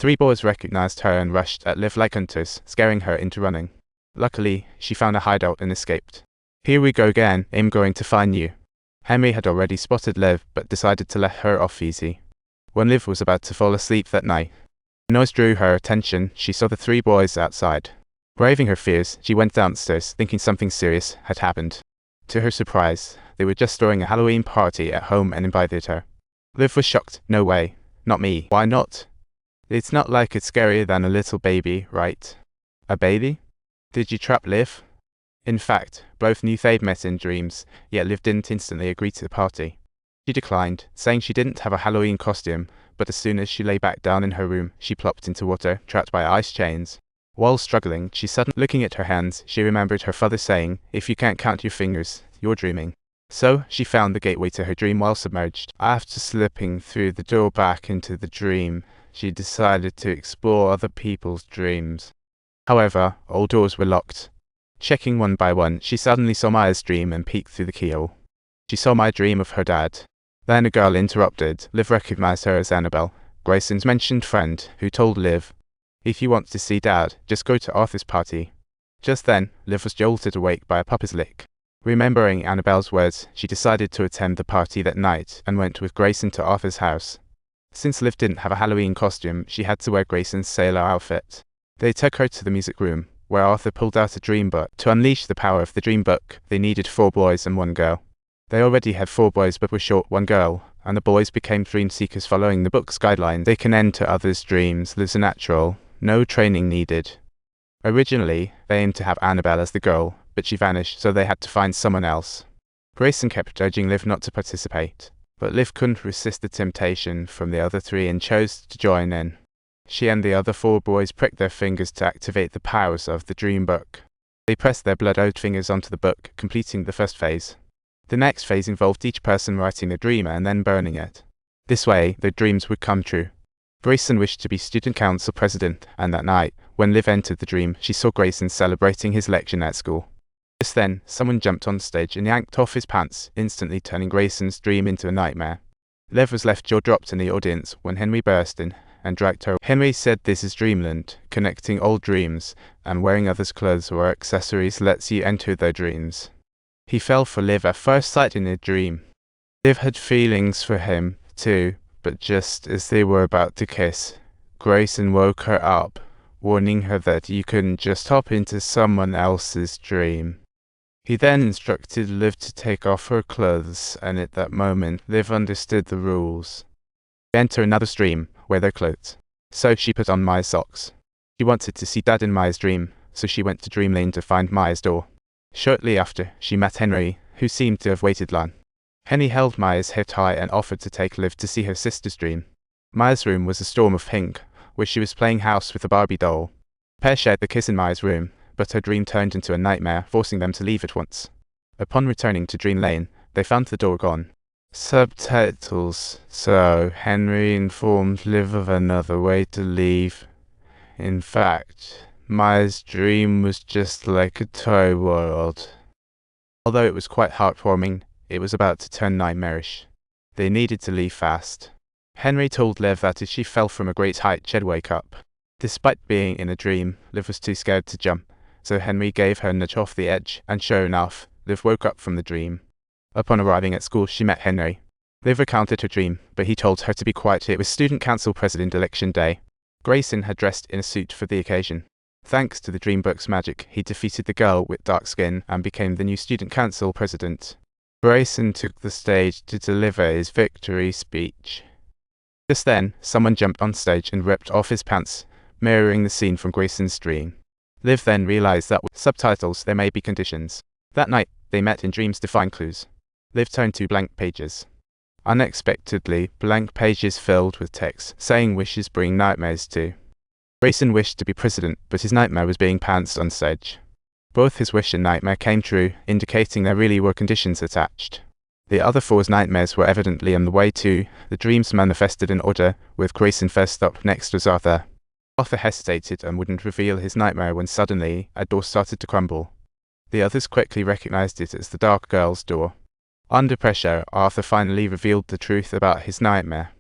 3 boys recognized her and rushed at Liv like hunters, scaring her into running. Luckily, she found a hideout and escaped. "Here we go again, I'm going to find you." Henry had already spotted Liv, but decided to let her off easy. When Liv was about to fall asleep that night, a noise drew her attention. She saw the 3 boys outside. Braving her fears, she went downstairs, thinking something serious had happened. To her surprise, they were just throwing a Halloween party at home and invited her. Liv was shocked. "No way. Not me. Why not? It's not like it's scarier than a little baby, right?" "A baby? Did you trap Liv?" In fact, both knew they'd met in dreams, yet Liv didn't instantly agree to the party. She declined, saying she didn't have a Halloween costume, but as soon as she lay back down in her room, she plopped into water, trapped by ice chains. While struggling, she suddenly looking at her hands, she remembered her father saying, "If you can't count your fingers, you're dreaming." So, she found the gateway to her dream while submerged. After slipping through the door back into the dream, she decided to explore other people's dreams. However, all doors were locked. Checking one by one, she suddenly saw Maya's dream and peeked through the keyhole. She saw Maya dream of her dad. Then a girl interrupted. Liv recognized her as Annabelle, Grayson's mentioned friend, who told Liv, "If you want to see Dad, just go to Arthur's party." Just then, Liv was jolted awake by a puppy's lick. Remembering Annabelle's words, she decided to attend the party that night and went with Grayson to Arthur's house. Since Liv didn't have a Halloween costume, she had to wear Grayson's sailor outfit. They took her to the music room, where Arthur pulled out a dream book. To unleash the power of the dream book, they needed 4 boys and 1 girl. They already had 4 boys but were short 1 girl, and the boys became dream seekers following the book's guidelines. They can enter others' dreams, lives a natural, no training needed. Originally, they aimed to have Annabelle as the girl, but she vanished, so they had to find someone else. Grayson kept urging Liv not to participate, but Liv couldn't resist the temptation from the other 3 and chose to join in. She and the other 4 boys pricked their fingers to activate the powers of the dream book. They pressed their blood-oat fingers onto the book, completing the first phase. The next phase involved each person writing a dream and then burning it. This way, their dreams would come true. Grayson wished to be student council president, and that night, when Liv entered the dream, she saw Grayson celebrating his election at school. Just then, someone jumped on stage and yanked off his pants, instantly turning Grayson's dream into a nightmare. Liv was left jaw-dropped in the audience when Henry burst in and dragged her. Henry said this is Dreamland, connecting old dreams, and wearing others' clothes or accessories lets you enter their dreams. He fell for Liv at first sight in a dream. Liv had feelings for him, too, but just as they were about to kiss, Grayson woke her up, warning her that you couldn't just hop into someone else's dream. He then instructed Liv to take off her clothes, and at that moment, Liv understood the rules. They enter another dream, wear their clothes. So she put on Maya's socks. She wanted to see Dad in Maya's dream, so she went to Dream Lane to find Maya's door. Shortly after, she met Henry, who seemed to have waited long. Henry held Maya's head high and offered to take Liv to see her sister's dream. Maya's room was a storm of pink, where she was playing house with a Barbie doll. The pair shared the kiss in Maya's room, but her dream turned into a nightmare, forcing them to leave at once. Upon returning to Dream Lane, they found the door gone. Subtitles. So, Henry informed Liv of another way to leave. In fact, Maya's dream was just like a toy world. Although it was quite heartwarming, it was about to turn nightmarish. They needed to leave fast. Henry told Liv that if she fell from a great height, she'd wake up. Despite being in a dream, Liv was too scared to jump, so Henry gave her a nudge off the edge, and sure enough, Liv woke up from the dream. Upon arriving at school, she met Henry. Liv recounted her dream, but he told her to be quiet. It was student council president election day. Grayson had dressed in a suit for the occasion. Thanks to the dream book's magic, he defeated the girl with dark skin and became the new student council president. Grayson took the stage to deliver his victory speech. Just then, someone jumped on stage and ripped off his pants, mirroring the scene from Grayson's dream. Liv then realized that with subtitles there may be conditions. That night, they met in dreams to find clues. Liv turned to blank pages. Unexpectedly, blank pages filled with text, saying wishes bring nightmares too. Grayson wished to be president, but his nightmare was being pantsed on stage. Both his wish and nightmare came true, indicating there really were conditions attached. The other 4's nightmares were evidently on the way too. The dreams manifested in order, with Grayson first up. Next was Arthur. Arthur hesitated and wouldn't reveal his nightmare when suddenly, a door started to crumble. The others quickly recognized it as the Dark Girl's door. Under pressure, Arthur finally revealed the truth about his nightmare.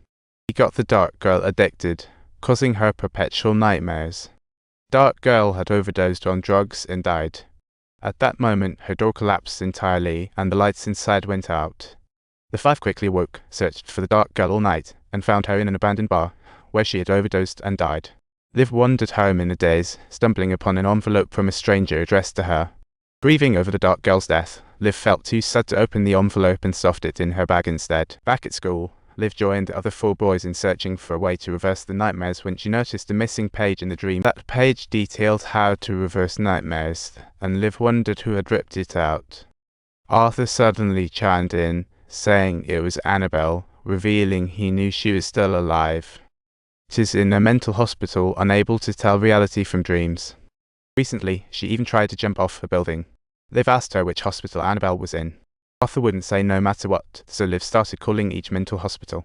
He got the Dark Girl addicted, causing her perpetual nightmares. Dark Girl had overdosed on drugs and died. At that moment, her door collapsed entirely and the lights inside went out. The five quickly awoke, searched for the Dark Girl all night, and found her in an abandoned bar, where she had overdosed and died. Liv wandered home in a daze, stumbling upon an envelope from a stranger addressed to her. Grieving over the Dark Girl's death, Liv felt too sad to open the envelope and stuffed it in her bag instead. Back at school, Liv joined the other four boys in searching for a way to reverse the nightmares when she noticed a missing page in the dream. That page detailed how to reverse nightmares, and Liv wondered who had ripped it out. Arthur suddenly chimed in, saying it was Annabelle, revealing he knew she was still alive. She is in a mental hospital, unable to tell reality from dreams. Recently, she even tried to jump off a building. Liv asked her which hospital Annabelle was in. Arthur wouldn't say no matter what, so Liv started calling each mental hospital.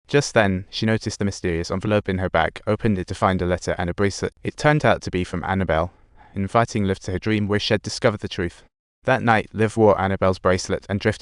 Just then, she noticed the mysterious envelope in her bag, opened it to find a letter and a bracelet. It turned out to be from Annabelle, inviting Liv to her dream where she had discovered the truth. That night, Liv wore Annabelle's bracelet and drifted